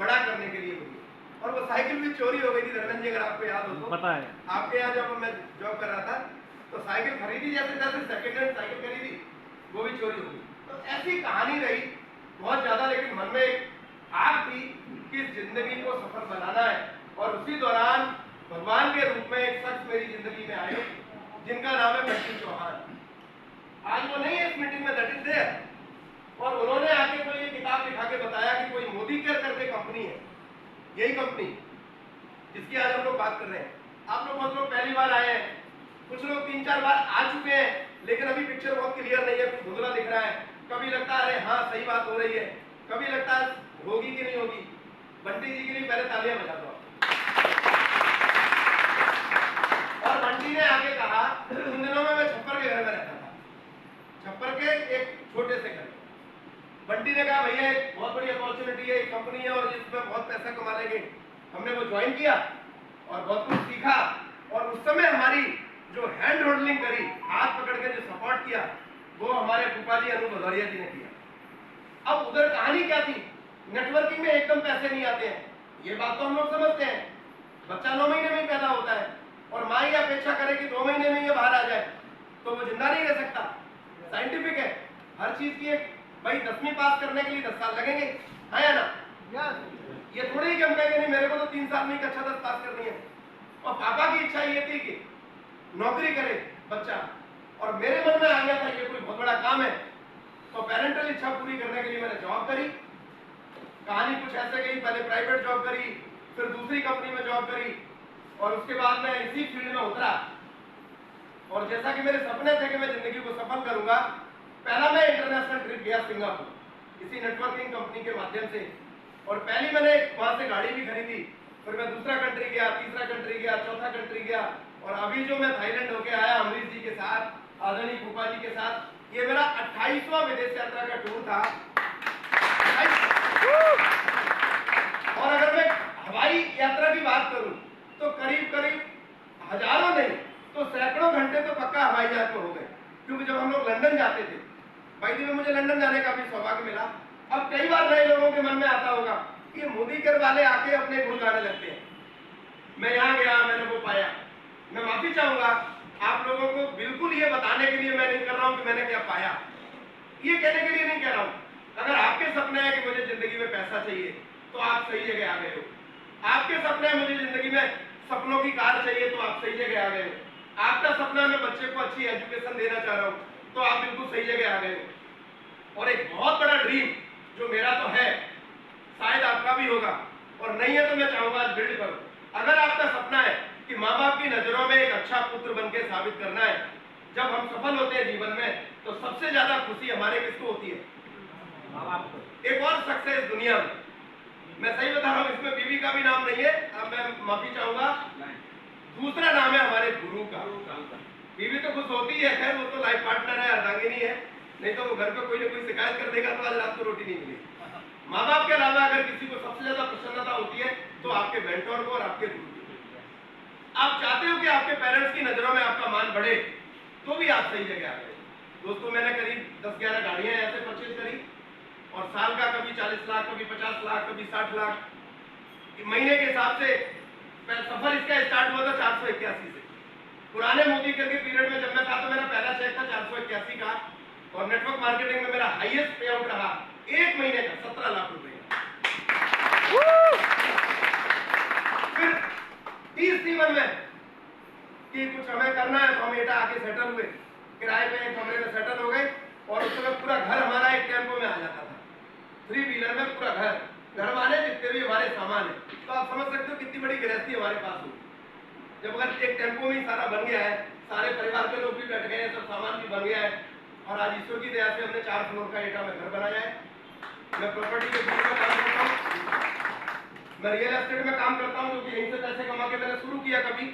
बड़ा करने के लिए हुई। और वो साइकिल भी चोरी हो गई थी धर्मेंद्र जी, अगर आपको याद हो तो। पता है आपके यहाँ जब मैं जॉब कर रहा था तो साइकिल खरीदी, जैसे जैसे सेकेंड हैंड साइकिल खरीदी वो भी चोरी हो गई। तो ऐसी कहानी रही बहुत ज्यादा, लेकिन मन में एक आग थी कि जिंदगी को सफल बनाना है। और उसी दौरान भगवान के रूप में एक शख्स मेरी जिंदगी में आए जिनका नाम है बंटी चौहान। आज वो नहीं है इस मीटिंग में, दैट इज देयर। और उन्होंने आके कोई ये किताब दिखा के बताया कि कोई मोदी केयर करके कंपनी है, यही कंपनी जिसकी आज हम लोग बात कर रहे हैं। आप लोग बहुत लोग पहली बार आए हैं, कुछ लोग 3-4 बार आ चुके हैं, लेकिन अभी पिक्चर बहुत क्लियर नहीं है, कुछ धुंधला दिख रहा है। कभी लगता है अरे हाँ सही बात हो रही है, कभी लगता है होगी कि नहीं होगी। बंटी जी के लिए पहले तालियां बजा दो। और बंटी ने आगे कहा, उन दिनों में मैं छप्पर के घर में रहता था, छप्पर के एक छोटे से घर। बंटी ने कहा भैया एक बहुत बड़ी अपॉर्चुनिटी है, एक कंपनी है और इसमें बहुत पैसा कमा लेंगे। हमने वो ज्वाइन किया और बहुत कुछ सीखा। और उस समय हमारी जो हैंड होल्डिंग करी, हाथ पकड़ के जो सपोर्ट किया, वो हमारे फूफा जी अनु भदौरिया जी ने किया। अब उधर कहानी क्या थी, नेटवर्किंग में एकदम पैसे नहीं आते हैं, ये बात तो हम लोग समझते हैं। बच्चा 9 महीने में ही पैदा होता है और माँ ये अपेक्षा करे कि 2 महीने में ये बाहर आ जाए, तो वो जिंदा नहीं रह सकता। साइंटिफिक है हर चीज की। एक भाई 10वीं पास करने के लिए 10 साल लगेंगे, है या ना? ये थोड़ी कि हम कहेंगे नहीं मेरे को तो 3 साल में एक अच्छा 10 पास करनी है। और पापा की इच्छा ये थी कि नौकरी करे बच्चा, और मेरे मन में आ गया था ये कोई बहुत बड़ा काम है। तो पेरेंटल इच्छा पूरी करने के लिए मैंने जॉब करी। कहानी कुछ ऐसे गई, पहले प्राइवेट जॉब करी, फिर दूसरी कंपनी में जॉब करी, और उसके बाद मैं इसी फील्ड में उतरा। और जैसा कि मेरे सपने थे कि मैं जिंदगी को सफल करूंगा, पहला मैं इंटरनेशनल ट्रिप गया सिंगापुर, इसी नेटवर्किंग कंपनी के माध्यम से। और पहली मैंने वहां से गाड़ी भी खरीदी, फिर मैं दूसरा कंट्री गया, तीसरा कंट्री गया, चौथा कंट्री गया, और अभी जो मैं थाईलैंड होके आया अमरीश जी के साथ, आदरणीय फूफा जी के साथ, ये मेरा 28वां विदेश यात्रा का टूर था। और अगर मैं हवाई यात्रा की बात करूं तो करीब करीब हजारों नहीं तो सैकड़ों घंटे तो पक्का हवाई जहाज में हो गए। क्योंकि जब हम लोग लंदन जाते थे, भाई जी में मुझे लंदन जाने का भी सौभाग्य मिला। अब कई बार नए लोगों के मन में आता होगा कि मोदी कर वाले आके अपने गुण गाने लगते हैं, मैं यहाँ गया मैंने वो पाया। मैं माफी चाहूंगा आप लोगों को, बिल्कुल ये बताने के लिए मैं नहीं कर रहा हूं कि मैंने क्या पाया, ये कहने के लिए नहीं कह रहा हूं। अगर आपके सपने हैं कि मुझे जिंदगी में पैसा चाहिए तो आप सही जगह आ गए हो। आपके सपने हैं मुझे जिंदगी में सपनों की कार चाहिए तो आप सही जगह आ गए हो। आपका सपना मैं बच्चे को अच्छी एजुकेशन देना चाह रहा हूं तो आप बिल्कुल सही जगह आ गए हो। और एक बहुत बड़ा ड्रीम जो मेरा तो है, शायद आपका भी होगा, और नहीं है तो मैं चाहूंगा आज बिल्ड करो। अगर आपका सपना है कि माँ बाप की नजरों में एक अच्छा पुत्र बनकर साबित करना है, जब हम सफल होते हैं जीवन में तो सबसे ज्यादा खुशी हमारे किसको होती है? माँ बाप को। एक और सक्सेस दुनिया में, मैं सही बता रहा हूं, इसमें बीवी का भी नाम नहीं है, अब मैं माफी चाहूंगा, दूसरा नाम है हमारे गुरु का। बीवी तो खुश होती है, खैर वो तो लाइफ पार्टनर है, अर्धांगिनी है, नहीं तो वो घर पे कोई ना कोई शिकायत कर देगा तो आज रात को रोटी नहीं मिलेगी। माँ बाप के अलावा अगर किसी को सबसे ज्यादा प्रसन्नता होती है तो आपके मेंटोर को और आपके गुरु को। आप चाहते हो कि आपके पेरेंट्स की नजरों में आपका मान बढ़े, तो भी आप सही जगह आ गए। दोस्तों मैंने करीब 10-11 गाड़ियां ऐसे परचेज करी, और साल का कभी 40 लाख, कभी 50 लाख, कभी 60 लाख, महीने के हिसाब से सफर इसका स्टार्ट हुआ था 481 से। पुराने मोदी कर के पीरियड में जब मैं था तो मेरा पहला चेक था 481 का, और नेटवर्क मार्केटिंग में मेरा हाईएस्ट पे आउट रहा एक महीने का 17 लाख रुपए का। फिर 30 थी मन में कि कुछ हमें करना है, तो हम एटा आके सेटल हुए, किराए पे एक कमरे में सेटल हो गए। और उस समय पूरा घर हमारा एक टेम्पो में आ जाता था, 3 व्हीलर में पूरा घर वाले जितने भी हमारे सामान है, तो आप समझ सकते हो कितनी बड़ी गृहस्थी हमारे पास हो। जब अगर एक टेम्पो में ही सारा बन गया है, सारे परिवार के लोग भी बैठ गए हैं, सब सामान भी बन गया है, और आज ईश्वर की दया से हमने 4 फ्लोर का एटा में घर बनाया है। मैं प्रॉपर्टी के फील्ड में काम करता हूँ, मैं रियल एस्टेट में काम करता हूँ, जो कि यहीं से पैसे कमा के मैंने शुरू किया। कभी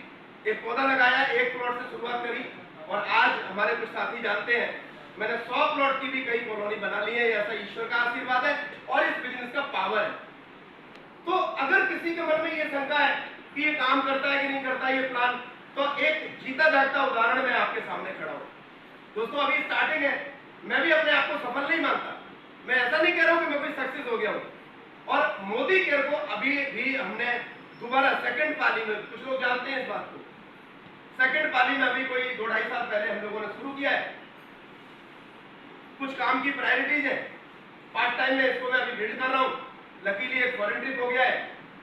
एक पौधा लगाया, 1 प्लॉट से शुरुआत करी, और आज हमारे कुछ साथी जानते हैं मैंने 100 प्लॉट की भी कई कॉलोनी बना ली है। ऐसा ईश्वर का आशीर्वाद है और इस बिजनेस का पावर है। तो अगर किसी के मन में ये शंका है कि ये काम करता है कि नहीं करता ये प्लान, तो एक जीता जागता उदाहरण मैं आपके सामने खड़ा हूं। दोस्तों अभी स्टार्टिंग है, मैं भी अपने आप को सफल नहीं मानता, मैं ऐसा नहीं कह रहा हूं कि मैं कोई सक्सेस हो गया हूं। और मोदी केयर को अभी भी हमने दोबारा सेकंड पाली में, कुछ लोग जानते हैं इस बात को, सेकंड पाली में अभी कोई 2-2.5 साल पहले हम लोगों ने शुरू किया है। कुछ काम की प्रायोरिटीज है, पार्ट टाइम में इसको मैं अभी बिल्ड कर रहा हूँ। लकीली एक फॉरेन ट्रिप हो गया है,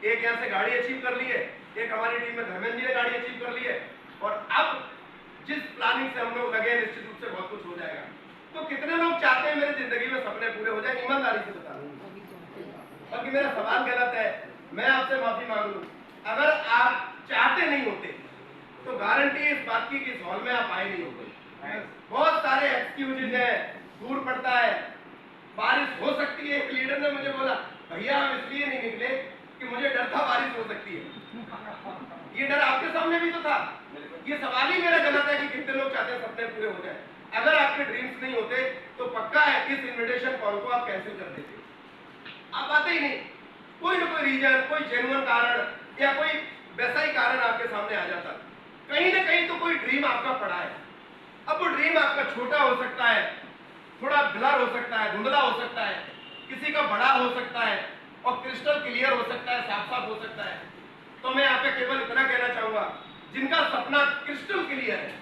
एक यहाँ से गाड़ी अचीव कर ली है, एक हमारी टीम में धर्मेंद्र जी ने गाड़ी अचीव कर ली है, और अब जिस प्लानिंग से हम लोग लगे हैं निश्चित रूप से बहुत कुछ हो जाएगा। तो कितने लोग चाहते हैं मेरी जिंदगी में सपने पूरे हो जाए? ईमानदारी से बता दूं, बाकी मेरा सवाल गलत है, मैं आपसे माफी मांग लूं। अगर आप चाहते नहीं होते तो गारंटी इस बात की कि इस हॉल में आप आए नहीं होते। बहुत सारे एक्सक्यूजेज हैं, दूर पड़ता है, बारिश हो सकती है। एक लीडर ने मुझे बोला, भैया हम इसलिए नहीं निकले कि मुझे डर था बारिश हो सकती है। ये डर आपके सामने भी तो था। ये सवाल ही मेरा गलत है कि कितने लोग चाहते हैं सपने पूरे हो जाए। अगर आपके ड्रीम्स नहीं होते तो पक्का है इस इनविटेशन कॉल को आप कैंसिल कर देते। आप आते ही नहीं, कोई ना कोई रीजन, कोई जेन्युइन कारण या कोई वैसा ही कारण आपके सामने आ जाता। कहीं ना कहीं तो कोई ड्रीम आपका पड़ा है। अब वो ड्रीम आपका छोटा हो सकता है, थोड़ा ब्लर हो सकता है, धुंधला हो सकता है, किसी का बड़ा हो सकता है और क्रिस्टल क्लियर हो सकता है, साफ साफ हो सकता है। तो मैं यहाँ पे केवल इतना कहना चाहूंगा, जिनका सपना क्रिस्टल क्लियर है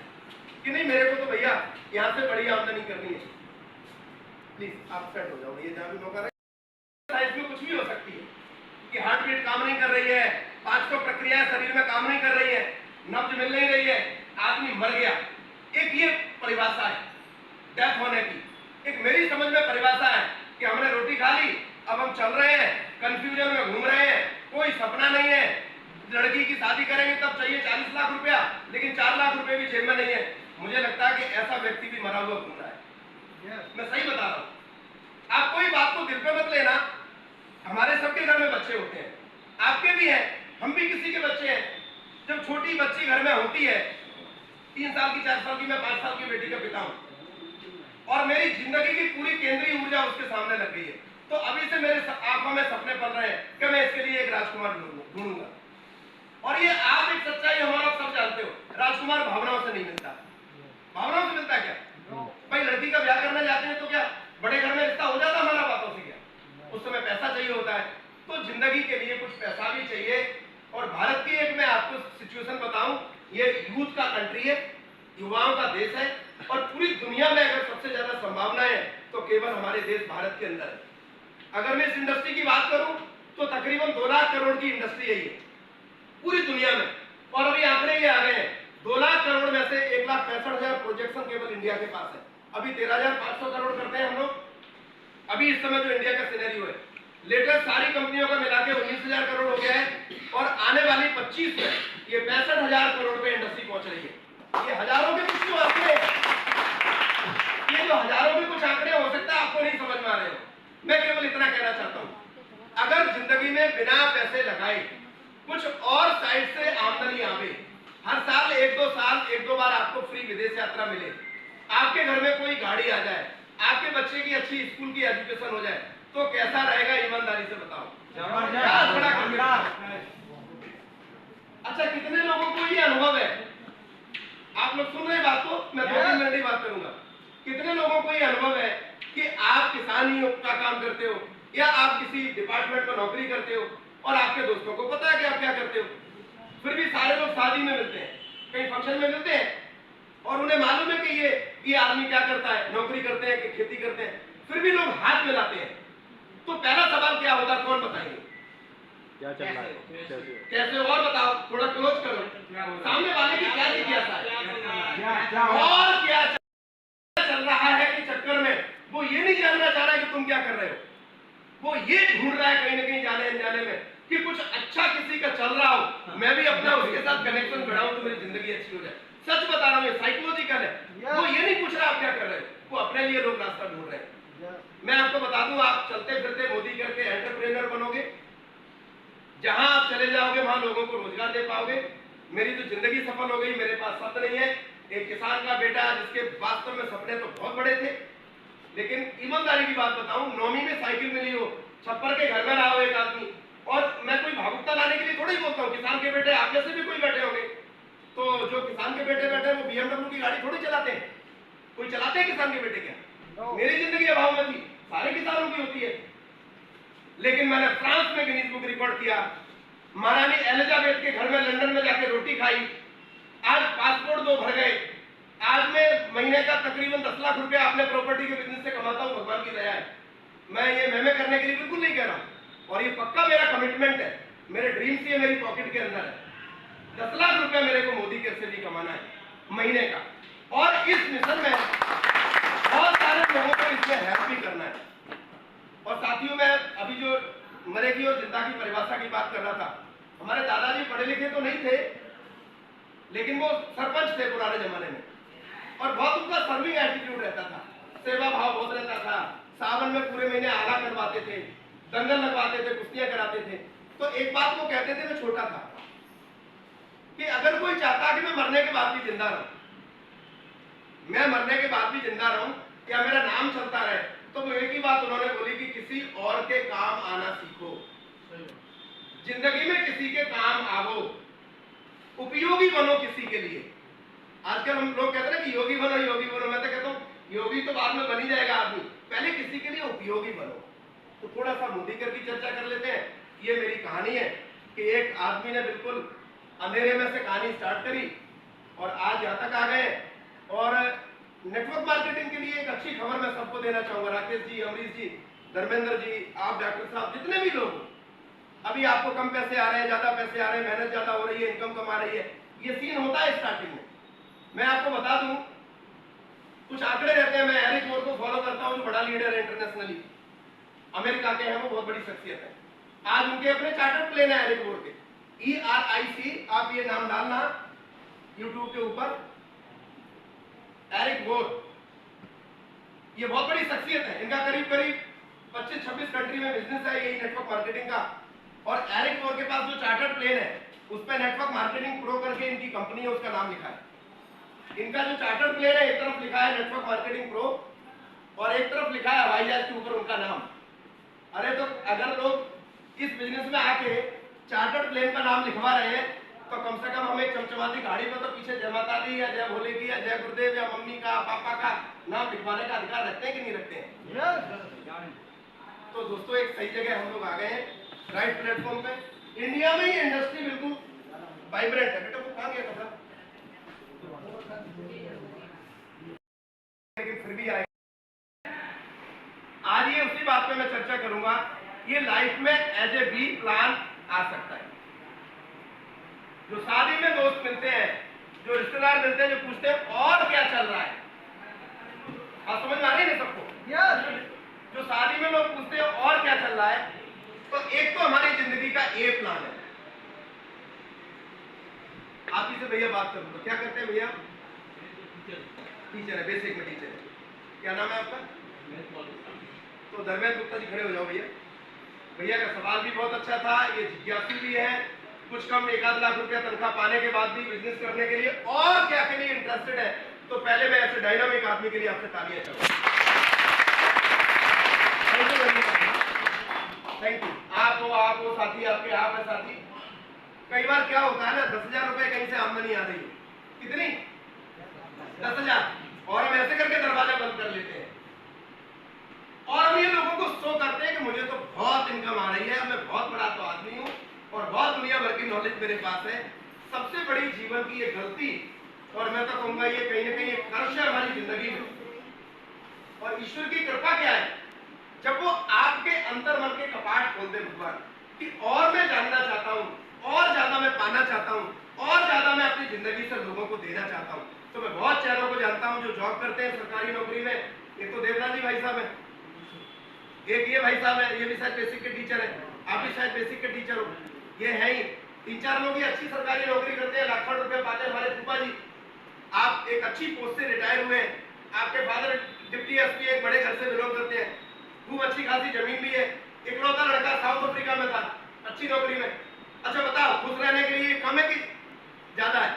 कि नहीं मेरे को तो भैया यहाँ से बड़ी आमदनी करनी है, प्लीज आप सेट हो जाओ। ये जहाँ भी मौका साइज में कुछ भी हो सकती है कि हार्ट बीट काम नहीं कर रही है, 500 प्रक्रियाएं शरीर में काम नहीं कर रही है, नब्ज मिल नहीं रही है, आदमी मर गया। एक ये परिभाषा है डेथ होने की। एक मेरी समझ में परिभाषा है कि हमने रोटी खा ली, अब हम चल रहे हैं, कंफ्यूजन में घूम रहे हैं, कोई सपना नहीं है। लड़की की शादी करेंगे तब चाहिए 40 लाख रुपया, लेकिन 4 लाख रुपए भी जेब में नहीं है। मुझे लगता है कि ऐसा व्यक्ति भी मरा हुआ घूम रहा है। मैं सही बता रहा हूं, आप कोई बात को दिल पे मत लेना। हमारे सबके घर में बच्चे होते हैं, आपके भी हैं, हम भी किसी के बच्चे हैं। जब छोटी बच्ची घर में होती है, 3 साल की, 4 साल की, मैं 5 साल की बेटी का पिता हूं और मेरी जिंदगी की पूरी केंद्रीय ऊर्जा उसके सामने लग गई है। तो अभी से मेरे आंखों में सपने पल रहे हैं कि मैं इसके लिए एक राजकुमार ढूंढूंगा। और ये आप एक सच्चाई हमारा सब जानते हो, राजकुमार भावनाओं से नहीं मिलता। भावनाओं से मिलता क्या? भाई लड़की का ब्याह करने जाते हैं तो क्या बड़े घर में रिश्ता हो जाता हमारा बातों से? क्या उस समय पैसा चाहिए होता है? तो जिंदगी के लिए कुछ पैसा भी चाहिए। और भारत की एक मैं आपको सिचुएशन बताऊं, ये यूथ का कंट्री है, युवाओं का देश है, और पूरी दुनिया में अगर सबसे ज्यादा संभावना है तो केवल हमारे देश भारत के अंदर है। अगर मैं इस इंडस्ट्री की बात करूं तो तकरीबन 2 लाख करोड़ की इंडस्ट्री है ये पूरी दुनिया में। और अभी आंकड़े ये आ गए हैं, 2 लाख करोड़ में से 1,65,000 प्रोजेक्शन केवल इंडिया के पास है। अभी 13,500 करोड़ करते हैं हम लोग। अभी इस समय जो इंडिया का सिनेरियो है, लेटेस्ट सारी कंपनियों का मिला के 19,000 करोड़ हो गया है, और आने वाली 25 में ये 65,000 करोड़ पे इंडस्ट्री पहुंच रही है। ये हजारों के कुछ आंकड़े, ये जो हजारों के कुछ आंकड़े हो सकता है आपको नहीं समझ में आ रहे हो। मैं केवल इतना कहना चाहता हूं, अगर जिंदगी में बिना पैसे लगाए कुछ और साइड से आमदनी आवे, हर साल 1-2 साल 1-2 बार आपको फ्री विदेश यात्रा मिले, आपके घर में कोई गाड़ी आ जाए, आपके बच्चे की अच्छी स्कूल की एजुकेशन हो जाए, तो कैसा रहेगा? ईमानदारी से बताओ। अच्छा, कितने लोगों को ये अनुभव है? आप लोग सुन रहे बात को, मैं 2-3 मिनट ही बात करूंगा। कितने लोगों को ये अनुभव है कि आप किसानी का काम करते हो या आप किसी डिपार्टमेंट में नौकरी करते हो और आपके दोस्तों को पता है कि आप क्या करते हो, फिर भी सारे लोग शादी में मिलते हैं, कहीं फंक्शन में मिलते हैं, और उन्हें मालूम है कि ये आदमी क्या करता है, नौकरी करते हैं कि खेती करते हैं, फिर भी लोग हाथ मिलाते हैं। तो पहला सवाल क्या होगा, कौन बताएंगे? क्या चल रहा है? कैसे? और बताओ, थोड़ा क्लोज करो, सामने वाले की क्या जिज्ञासा है और क्या चल रहा है कि चक्कर में वो ये नहीं जानना चाह रहा है कि तुम क्या कर रहे हो, वो ये ढूंढ रहा है कहीं ना कहीं जाने अनजाने में कि कुछ अच्छा किसी का चल रहा हो, मैं भी अपना उसके साथ कनेक्शन बढ़ाऊं तो मेरी जिंदगी अच्छी हो जाए। सच बता रहा हूं, ये साइकोलॉजिकल है। वो ये नहीं पूछ रहा आप क्या कर रहे हो, वो अपने लिए लोग रास्ता ढूंढ रहे हैं। मैं आपको बता दूं, आप चलते फिरते मोदी करके एंटरप्रेन्योर बनोगे, जहां आप चले जाओगे वहां लोगों को रोजगार दे पाओगे। मेरी तो जिंदगी सफल हो गई, मेरे पास शब्द नहीं है। एक किसान का बेटा जिसके वास्तव में सपने तो बहुत बड़े थे, लेकिन ईमानदारी की बात बताऊं, 9वीं में साइकिल मिली हो, छप्पर के घर में रहा हो एक आदमी, और मैं कोई भावुकता लाने के लिए थोड़ी बोलता हूँ, किसान के बेटे आप जैसे भी कोई बैठे होंगे, तो जो किसान के बेटे बैठे वो BMW की गाड़ी थोड़ी चलाते हैं, कोई चलाते हैं किसान के बेटे क्या? मेरी जिंदगी अभाव में थी, सारे किसानों की होती है, लेकिन मैंने फ्रांस में गिनीज बुक रिकॉर्ड किया, महारानी एलिजाबेथ के घर में लंदन में जाके रोटी खाई, आज पासपोर्ट 2 भर गए, आज मैं महीने का तकरीबन 10 लाख रुपया अपने प्रॉपर्टी के बिजनेस से कमाता हूं, भगवान की दया है। मैं ये महमे करने के लिए बिल्कुल नहीं कह रहा हूं, और ये पक्का मेरा कमिटमेंट है, मेरे ड्रीम्स ये मेरी पॉकेट के अंदर है। 10 लाख रुपया मेरे को मोदी के से भी कमाना है महीने का, और इस मिशन में बहुत सारे लोगों को इसमें हेल्प भी करना है। और साथियों, मैं अभी जो मरेगी और जिंदा की परिभाषा की बात कर रहा था, हमारे दादाजी पढ़े लिखे तो नहीं थे, लेकिन वो सरपंच थे पुराने जमाने में, और बहुत उनका सर्विंग एटीट्यूड रहता था, सेवा भाव बहुत रहता था। सावन में पूरे महीने आला करवाते थे, दंगल लगवाते थे, कुश्तियां कराते थे। तो एक बात वो कहते थे, मैं छोटा था, कि अगर कोई चाहता कि मैं मरने के बाद भी जिंदा रहूं, मैं मरने के बाद भी जिंदा रहूं, या मेरा नाम चलता रहे, तो वो एक ही बात उन्होंने बोली कि किसी और के काम आना सीखो, जिंदगी में किसी के काम आओ, उपयोगी बनो किसी के लिए। आजकल हम लोग कहते हैं कि योगी बनो, योगी बनो। मैं तो कहता हूँ योगी तो बाद में बन ही जाएगा आदमी, पहले किसी के लिए उपयोगी बनो। तो थोड़ा सा मोदी कर की चर्चा कर लेते हैं। ये मेरी कहानी है कि एक आदमी ने बिल्कुल अंधेरे में से कहानी स्टार्ट करी और आज यहाँ तक आ गए। और नेटवर्क मार्केटिंग के लिए एक अच्छी खबर मैं सबको देना चाहूंगा, राकेश जी, अमरीश जी, धर्मेंद्र जी, आप डॉक्टर साहब, जितने भी लोग, अभी आपको कम पैसे आ रहे हैं, ज्यादा पैसे आ रहे हैं, मेहनत ज्यादा हो रही है, इनकम कम आ रही है, ये सीन होता है स्टार्टिंग में। मैं आपको बता दूं, कुछ आंकड़े रहते हैं, मैं एरिक वोर को फॉलो करता हूं, जो बड़ा लीडर है इंटरनेशनली, अमेरिका के हैं, वो बहुत बड़ी शख्सियत है। आज उनके अपने चार्टर्ड प्लेन है एरिक वोर के, ERIC, आप ये नाम डालना यूट्यूब के ऊपर, एरिक वोर, ये बहुत बड़ी शख्सियत है। इनका करीब करीब 25-26 कंट्री में बिजनेस है, यही नेटवर्क मार्केटिंग का। और एरिक वोर के पास जो चार्टर्ड प्लेन है, उस पर नेटवर्क मार्केटिंग प्रो करके इनकी कंपनी है, उसका नाम लिखा है। इनका जो चार्टर्ड प्लेन है, एक तरफ लिखा है नेटवर्क मार्केटिंग प्रो और एक तरफ लिखा है हवाई जहाज के ऊपर उनका नाम। अरे तो अगर लोग इस बिजनेस में आके चार्टर्ड प्लेन का नाम लिखवा रहे हैं, तो कम से कम हम एक चमचमाती गाड़ी पर तो पीछे जय माता दी या जय भोले की या जय गुरुदेव या मम्मी का, पापा का नाम लिखवाने का अधिकार रखते हैं कि नहीं रखते हैं? तो दोस्तों, एक सही जगह हम लोग आ गए हैं, राइट प्लेटफॉर्म पे। इंडिया में ही इंडस्ट्री बिल्कुल वाइब्रेंट है। बेटा वो कहाँ गया कपड़ा? लेकिन फिर भी आए। आज ये उसी बात पे मैं चर्चा करूंगा, ये लाइफ में एज ए बी प्लान आ सकता है। जो शादी में दोस्त मिलते हैं, जो रिश्तेदार मिलते हैं, जो पूछते हैं और क्या चल रहा है, आप समझ में आ रही है सबको? जो शादी में लोग पूछते हैं और क्या चल रहा है, तो एक तो हमारी जिंदगी का ए प्लान है। आप ही से भैया बात करूं तो क्या करते हैं भैया? टीचर है, बेसिक में टीचर है। क्या नाम है आपका? तो धर्मेंद्र गुप्ता जी, खड़े हो जाओ भैया। भैया का सवाल भी बहुत अच्छा था, ये जिज्ञासु भी है, कुछ कम 1-8 लाख रुपया तनख्वाह पाने के बाद भी बिजनेस करने के लिए और क्या के लिए इंटरेस्टेड है। तो पहले मैं ऐसे डायनामिक आदमी के लिए आपसे तालियां चाहूंगा। Thank you. आप हो साथी, आपके आप है साथी। कई बार क्या होता है ना, 10,000 रुपए कहीं से आमदनी आ रही है, कितनी? 10,000, और हम ऐसे करके दरवाजा बंद कर लेते हैं और हम ये लोगों को शो करते हैं कि मुझे तो बहुत इनकम आ रही है, मैं बहुत बड़ा तो आदमी हूं और बहुत दुनिया भर की नॉलेज मेरे पास है। सबसे बड़ी जीवन की ये गलती, और मैं तो कहूंगा ये कहीं ना कहीं एक कर्ष है हमारी जिंदगी में। और ईश्वर की कृपा क्या है, जब वो आपके अंतर मन के कपाट खोल दे भगवान, कि और मैं जानना चाहता हूं, और ज्यादा मैं पाना चाहता हूं, और ज्यादा मैं अपनी जिंदगी से लोगों को देना चाहता हूं। तो मैं बहुत चेहरों को जानता हूं जो जॉब करते हैं सरकारी नौकरी में। एक तो देवराज जी भाई साहब है, एक ये भाई साहब है, ये भी शायद बेसिक के टीचर है, आप भी शायद बेसिक के टीचर हो, ये है ही। 3-4 लोग ही अच्छी सरकारी नौकरी करते हैं, लाखों रुपए पाते हैं। हमारे फूफा जी, आप एक अच्छी पोस्ट से रिटायर हुए हैं, आपके फादर डिप्टी एसपी एक बड़े घर से बिलोंग करते हैं, खूब अच्छी खासी जमीन भी है, इकलौता लड़का साउथ अफ्रीका में था, अच्छी नौकरी में। अच्छा बताओ, खुश रहने के लिए कम है कि ज्यादा है?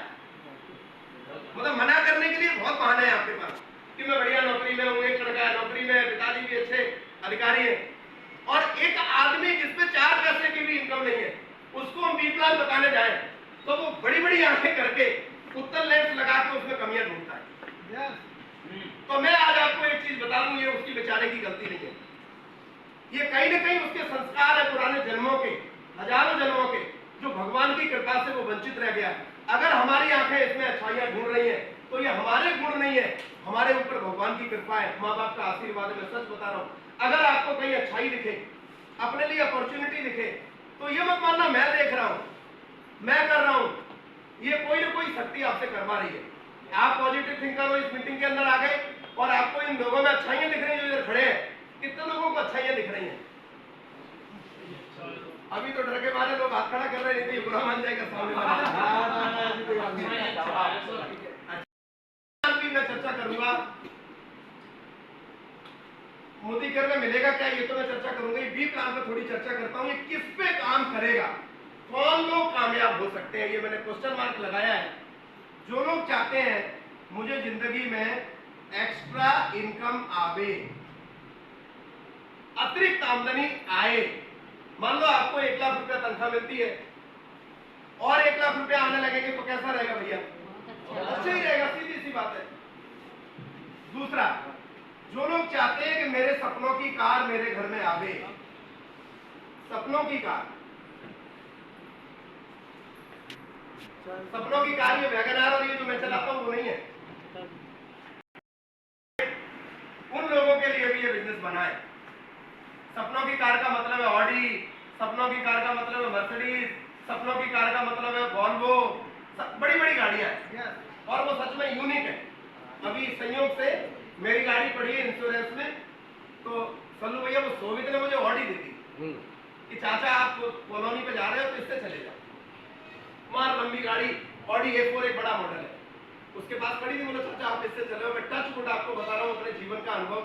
मतलब मना करने के लिए बहुत बहाने हैं आपके पास कि मैं बढ़िया नौकरी में हूँ, एक लड़का है नौकरी में, पिताजी भी अच्छे अधिकारी है। और एक आदमी जिसपे 4 पैसे की भी इनकम नहीं है, उसको हम बी प्लान बताने जाए तो वो बड़ी बड़ी आंखें करके उत्तर लेंस लगा के उसमें कमियां ढूंढता है। तो मैं आज आपको एक चीज बता दूं, ये उसकी बेचारे की गलती नहीं है, ये कहीं ना कहीं उसके संस्कार है पुराने जन्मों के, हजारों जन्मों के, जो भगवान की कृपा से वो वंचित रह गया। अगर हमारी आंखें इसमें अच्छाइयां ढूंढ रही हैं तो ये हमारे गुण नहीं है, हमारे ऊपर भगवान की कृपा है, माँ बाप का आशीर्वाद है। मैं सच बता रहा हूं, अगर आपको कहीं अच्छाई दिखे, अपने लिए अपॉर्चुनिटी दिखे, तो ये मत मानना मैं देख रहा हूं, मैं कर रहा हूं, ये कोई ना कोई शक्ति आपसे करवा रही है। आप पॉजिटिव थिंकर हो, इस मीटिंग के अंदर आ गए और आपको इन लोगों में अच्छाइयां दिख रही हैं, जो इधर खड़े हैं, कितने लोगों को अच्छाइयां दिख रही हैं? अभी तो डर के मारे लोग हाथ खड़ा कर रहे हैं, नहीं तो बुरा मान जाएगा सामने वाला। मैं चर्चा करूंगा मोदी कर में मिलेगा क्या, ये तो मैं चर्चा करूंगा। ये बी प्लान पर थोड़ी चर्चा करता हूं, ये किस पे काम करेगा, कौन लोग कामयाब हो सकते हैं, ये मैंने क्वेश्चन मार्क लगाया है। जो लोग चाहते हैं मुझे जिंदगी में एक्स्ट्रा इनकम आवे, अतिरिक्त आमदनी आए, मान लो आपको 1 लाख रुपया तनख्वाह मिलती है और 1 लाख रुपया आने लगेंगे तो कैसा रहेगा भैया? अच्छा ही रहेगा, सीधी सी बात है। दूसरा, जो लोग चाहते हैं कि मेरे सपनों की कार मेरे घर में आवे, सपनों की कार, सपनों की कार, ये वैगनआर और ये जो मैं चलाता हूं वो नहीं है, उन लोगों के लिए भी ये बिजनेस बना है। सपनों की कार का मतलब है ऑडी, सपनों की कार का मतलब है मर्सिडीज, सपनों की कार का मतलब है वॉल्वो, बड़ी बड़ी गाड़ियां हैं और वो सच में यूनिक है। अभी संयोग से मेरी गाड़ी पड़ी है इंश्योरेंस में, तो सल्लू भैया वो सोवित ने मुझे ऑडी दी थी कि चाचा आप कॉलोनी पे जा रहे हो तो इससे चले जाओ। मार लंबी गाड़ी ऑडी A4 एक बड़ा मॉडल है, उसके पास खड़ी थी, बोला चाचा आप इससे चले हो। मैं टच वुड आपको बता रहा हूँ अपने जीवन का अनुभव,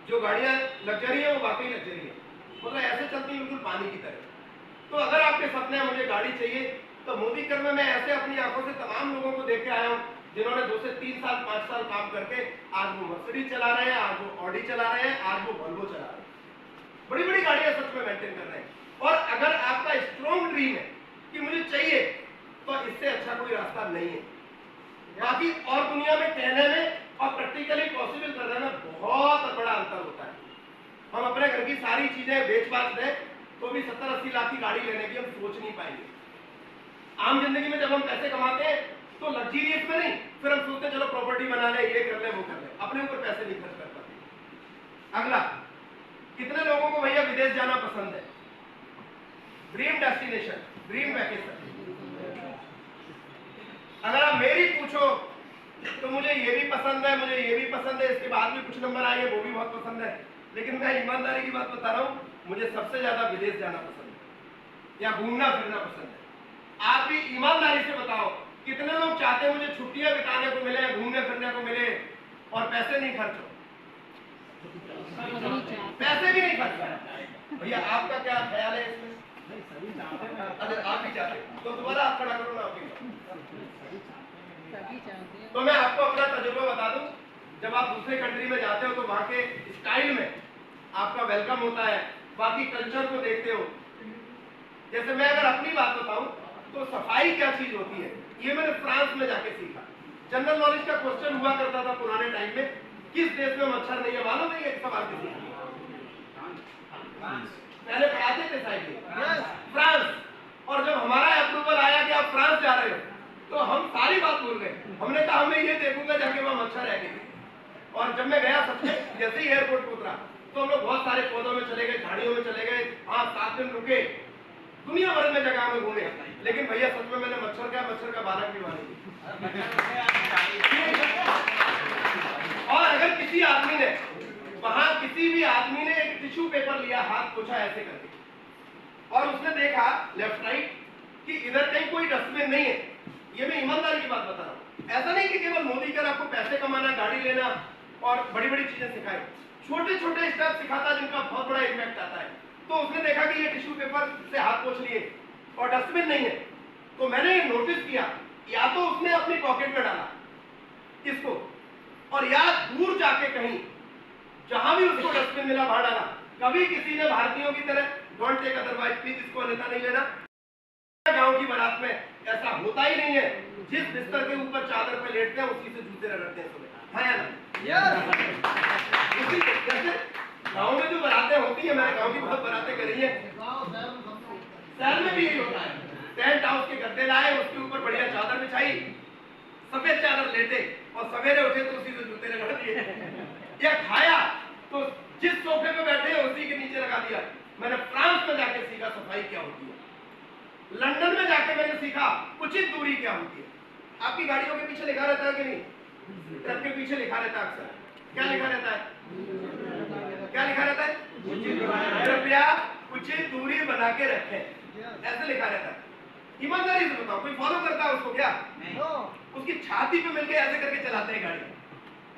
जो गाड़ियां लग्जरी है वो वाकई लग्जरी है, मतलब ऐसे चलती है बिल्कुल पानी की तरह। तो अगर आपके सपने हैं मुझे गाड़ी चाहिए, तो मोदी कर में मैं ऐसे अपनी आंखों से तमाम लोगों को देख के आया हूँ जिन्होंने 2 से 3 साल 5 साल काम करके आज वो मर्सिडीज चला रहे हैं, आज वो ऑडी चला रहे हैं, आज वो वॉल्वो चला रहे हैं, बड़ी बड़ी गाड़ियां सच में मेंटेन कर रहे हैं। और अगर आपका स्ट्रॉन्ग ड्रीम है कि मुझे चाहिए, तो इससे अच्छा कोई रास्ता नहीं है। बाकी और दुनिया में कहने में और प्रैक्टिकली पॉसिबल करने में बहुत बड़ा अंतर होता है। हम अपने घर की सारी चीजें बेच बाच दें तो भी 70-80 लाख की गाड़ी लेने की हम सोच नहीं पाएंगे। आम जिंदगी में जब हम पैसे कमाते हैं तो लग्जरियस में नहीं, फिर हम सोचते हैं चलो प्रॉपर्टी बना ले, ये कर ले, वो कर ले, अपने ऊपर पैसे नहीं खर्च कर पाते। अगला, कितने लोगों को भैया विदेश जाना पसंद है? Dream destination, dream vacation. अगर आप मेरी पूछो तो मुझे ये भी पसंद है, मुझे ये भी पसंद है, इसके बाद भी कुछ नंबर आए वो भी बहुत पसंद है, लेकिन मैं ईमानदारी की बात बता रहा हूँ, मुझे सबसे ज्यादा विदेश जाना पसंद है या घूमना फिरना पसंद है। आप भी ईमानदारी से बताओ कितने लोग चाहते हैं मुझे छुट्टियां बिताने को मिले, घूमने फिरने को मिले और पैसे नहीं खर्च हो? पैसे भी नहीं खर्च। भैया आपका क्या ख्याल है इसमें? अगर आप भी चाहते तो दोबारा आप खड़ा करो ना आपकी। तो मैं आपको अपना तजुर्बा बता दूं, जब आप दूसरे कंट्री में जाते हो तो वहां के स्टाइल में आपका वेलकम होता है, बाकी कल्चर को देखते हो। जैसे मैं अगर अपनी बात बताऊं तो सफाई क्या चीज होती है ये मैंने फ्रांस में जाके सीखा। जनरल नॉलेज का क्वेश्चन हुआ करता था पुराने टाइम में, किस देश में मच्छर नहीं है? मालूम नहीं, एक सवाल किसी पहले पढ़ाते थे साइड फ्रांस। और जब हमारा अप्रूवल आया कि आप फ्रांस जा रहे हो तो हम सारी बात भूल गए। हमने कहा मैं ये देखूंगा जाके वहां मच्छर है नहीं। और जब मैं गया सबसे जैसे ही एयरपोर्ट पे उतरा तो हम लोग बहुत सारे पौधों में चले गए, झाड़ियों में चले गए, हाँ 7 दिन रुके, दुनिया भर में जगह में घूमे, लेकिन भैया सच में मैंने मच्छर का बालक भी मानी। और अगर किसी आदमी ने वहां किसी भी आदमी ने एक टिश्यू पेपर लिया, हाथ पोछा ऐसे करके, और उसने देखा लेफ्ट राइट कि इधर कहीं कोई डस्टबिन नहीं है, ये मैं ईमानदारी की बात बता रहा हूँ। ऐसा नहीं कि केवल मोदी कर आपको पैसे कमाना, गाड़ी लेना और बड़ी बड़ी चीजें सिखाए, छोटे छोटे स्टेप सिखाता जिनका बहुत बड़ा इम्पैक्ट आता है। तो उसने देखा कि ये टिश्यू पेपर से हाथ पोछ लिए और डस्टबिन नहीं है, तो मैंने ये नोटिस किया, या तो उसने अपनी पॉकेट में डाला इसको, और या दूर जाके कहीं जहां भी उसको डस्टबिन मिला वहां डाला। कभी किसी ने भारतीयों की तरह डोंट टेक अदरवाइज, प्लीज इसको अन्यथा नहीं लेना, गांव की बारात में ऐसा होता ही नहीं है। जिस बिस्तर के ऊपर चादर पे लेटते हैं उसी से जूते रगड़ते हैं सुबह, हाँ या ना? उसी जैसे गाँव में जो बारातें होती है, मैंने गाँव की बहुत बारातें करी है, शहर में भी यही होता है। टेंट हाउस के गद्दे लाए, उसके ऊपर बढ़िया चादर बिछाई, सफेद चादर लेटे और सवेरे उठे तो उसी से जूते लगा दिए। या खाया तो जिस सोफे पे बैठे हैं उसी के नीचे लगा दिया। मैंने फ्रांस में जाके सीखा सफाई क्या होती है, लंदन में जाके मैंने सीखा उचित दूरी क्या होती है। आपकी गाड़ियों के पीछे लिखा रहता है कि नहीं? ट्रक के पीछे लिखा रहता है अक्सर, क्या लिखा रहता है? क्या लिखा रहता है? कृपया उचित दूरी बना के रखें, ऐसे लिखा रहता है। ईमानदारी से बताओ, कोई फॉलो करता है उसको? क्या उसकी छाती पे मिलके ऐसे करके चलाते हैं गाड़ी,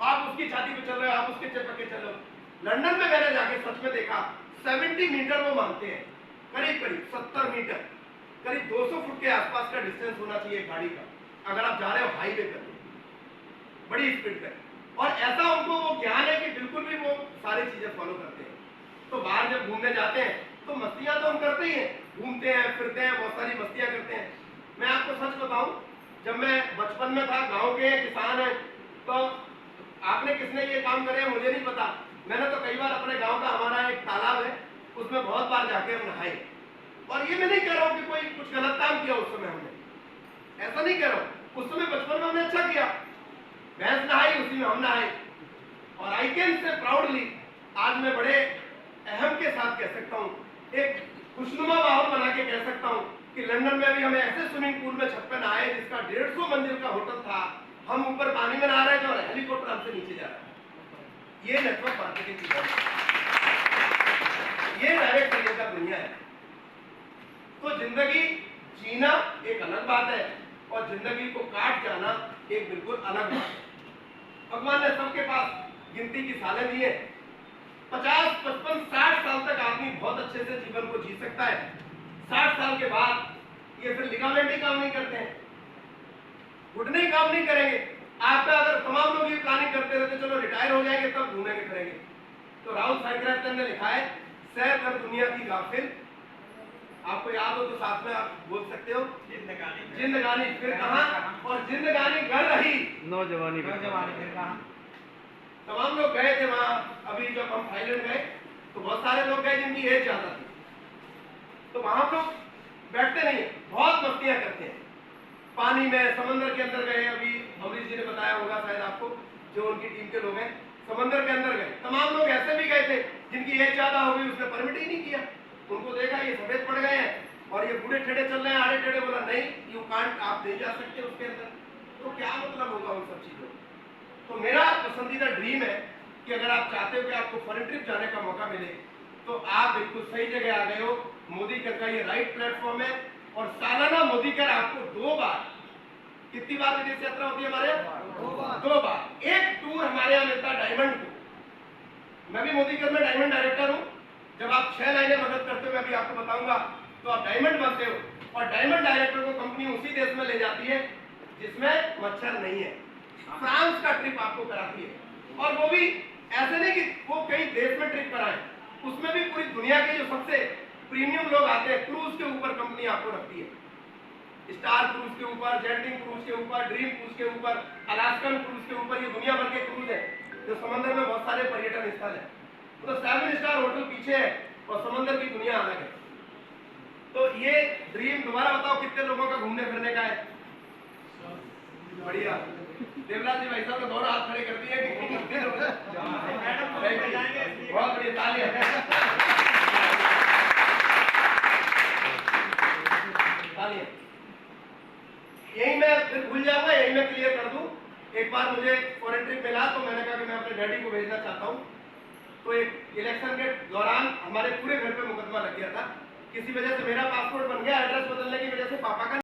आप उसकी छाती पे चल रहे हो, आप उसके चक्कर चल रहे हो। लंदन में मैंने जाके सच में देखा, 70 मीटर वो मांगते हैं, करीब करीब 70 मीटर, करीब 200 फुट के आसपास का डिस्टेंस होना चाहिए गाड़ी का, अगर आप जा रहे हो हाईवे पर बड़ी स्पीड पे। और ऐसा उनको वो ज्ञान है कि बिल्कुल भी वो सारी चीजें फॉलो करते हैं। तो बाहर जब घूमने जाते हैं तो मस्तियां तो हम करते ही हैं, घूमते हैं फिरते हैं, बहुत सारी मस्तियां करते हैं। मैं आपको सच बताऊं, जब मैं बचपन में था, गांव के किसान हैं, तो आपने किसने ये काम करे मुझे नहीं पता, मैंने तो कई बार अपने गांव का, हमारा एक तालाब है, उसमें बहुत बार जाके हम नहाए। और ये मैं नहीं कह रहा हूं कि कोई कुछ गलत काम किया उस समय हमने, ऐसा नहीं कह रहा हूं। उस समय बचपन में हमने अच्छा किया, भैंस नहाई उसी में हम नहाए। और आई कैन से प्राउडली, आज मैं बड़े अहम के साथ कह सकता हूं, एक खुशनुमा माहौल बना के कह सकता हूं कि लंदन में भी हमें ऐसे स्विमिंग पूल में छत पे नहाए जिसका 150 मंजिल का होटल था, हम ऊपर पानी में नहा रहे थे और हेलीकॉप्टर हमसे नीचे जा रहा है। ये नेटवर्क मार्केटिंग की बात है, ये डायरेक्ट सेलिंग का दुनिया है। तो जिंदगी जीना एक अलग बात है और जिंदगी को काट जाना एक बिल्कुल अलग बात है। भगवान ने सबके पास गिनती की सालें दी है, 50, 55, 60 साल तक आदमी बहुत अच्छे से जीवन को जी सकता है। 60 साल के बाद ये फिर लिगामेंट ही काम नहीं करते हैं, घुटने ही काम नहीं करेंगे। आपका अगर तमाम लोग ये प्लानिंग करते रहते चलो रिटायर हो जाएंगे तब घूमेंगे फिरेंगे। तो राहुल साइकिल ने लिखा है, सैर कर दुनिया की गाफिल, आपको याद हो तो साथ में आप बोल सकते हो, जिंदगानी फिर कहां, और जिंदगानी कर रही नौजवानी फिर कहां। तमाम लोग गए थे वहां, अभी जब हम थाईलैंड गए तो बहुत सारे लोग गए जिनकी एज ज्यादा थी, तो वहां हम लोग बैठते नहीं, बहुत मस्तियां करते हैं। पानी में, समंदर के अंदर गए, अभी अमरीश जी ने बताया होगा शायद आपको, जो उनकी टीम के लोग हैं, समंदर के अंदर गए। तमाम लोग ऐसे भी गए थे जिनकी एज ज्यादा हो गई, उसने परमिट ही नहीं किया। उनको देखा ये सफेद पड़ गए हैं और ये बूढ़े टेढ़े चल रहे हैं, आड़े टेढ़े, बोला नहीं यू कांट, आप नहीं जा सकते उसके अंदर। तो क्या मतलब होगा उन सब चीजों। तो मेरा पसंदीदा ड्रीम है कि अगर आप चाहते हो कि आपको फॉरेन ट्रिप जाने का मौका मिले तो आप बिल्कुल सही जगह आ गए हो। मोदी कर का ये राइट प्लेटफॉर्म है और सालाना मोदी कर आपको 2 बार, कितनी बार विदेश यात्रा होती है हमारे? 2 बार। एक टूर हमारे यहाँ मिलता है डायमंड को, मैं भी मोदी कर में डायमंड डायरेक्टर हूँ। जब आप 6 लाइनें मदद करते हो, मैं भी आपको बताऊंगा, तो आप डायमंड बनते हो और डायमंड डायरेक्टर को कंपनी उसी देश में ले जाती है जिसमें मच्छर नहीं है। फ्रांस का ट्रिप आपको कराती है, और वो भी ऐसे नहीं कि वो कई देश में ट्रिप कराए, उसमें भी पूरी दुनिया के जो सबसे प्रीमियम लोग आते हैं, क्रूज के ऊपर कंपनी आपको रखती है। स्टार क्रूज के ऊपर, जेटिंग क्रूज के ऊपर, ड्रीम क्रूज के ऊपर, अलास्कन क्रूज के ऊपर, ये दुनिया भर के क्रूज है जो समंदर में बहुत सारे पर्यटन स्थल है। तो 7 स्टार होटल पीछे है और समंदर की दुनिया अलग है। तो ये ड्रीम, दोबारा बताओ कितने लोगों का घूमने फिरने का है? बढ़िया, देवराज जी भाई साहब ने दोनों हाथ खड़े कर दिए कि कितने लोग, बहुत बढ़िया, तालियां। यही मैं फिर भूल जाऊंगा, यही मैं क्लियर कर दूं। एक बार मुझे फॉरेन ट्रिप मिला तो मैंने कहा कि मैं अपने डैडी को भेजना चाहता हूं। तो एक इलेक्शन के दौरान हमारे पूरे घर पे मुकदमा लग गया था, किसी वजह से मेरा पासपोर्ट बन गया, एड्रेस बदलने की वजह से पापा का